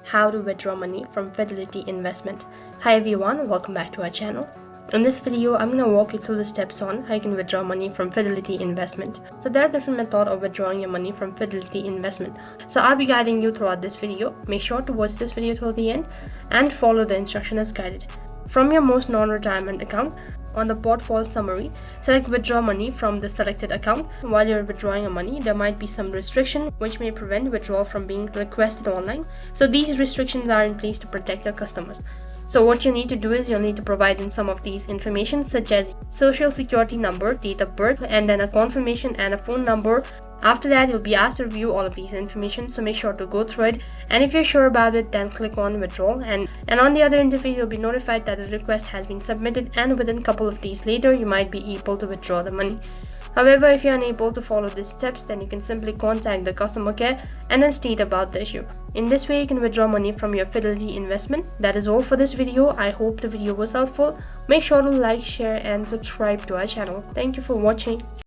how to withdraw money from Fidelity investment. Hi everyone, welcome back to our channel. In this video, I'm going to walk you through the steps on how you can withdraw money from Fidelity investment. So there are different methods of withdrawing your money from Fidelity investment. So I'll be guiding you throughout this video. Make sure to watch this video till the end and follow the instruction as guided. From your most non-retirement account, on the portfolio summary, select withdraw money from the selected account. While you're withdrawing your money, there might be some restriction which may prevent withdrawal from being requested online. So these restrictions are in place to protect your customers. So what you need to do is you'll need to provide in some of these information such as social security number, date of birth, and then a confirmation and a phone number. After that, you'll be asked to review all of these information, so make sure to go through it. And if you're sure about it, then click on withdrawal, and on the other interface, you'll be notified that the request has been submitted, and within a couple of days later, you might be able to withdraw the money. However, if you're unable to follow these steps, then you can simply contact the customer care and then state about the issue. In this way, you can withdraw money from your Fidelity investment. That is all for this video. I hope the video was helpful. Make sure to like, share, and subscribe to our channel. Thank you for watching.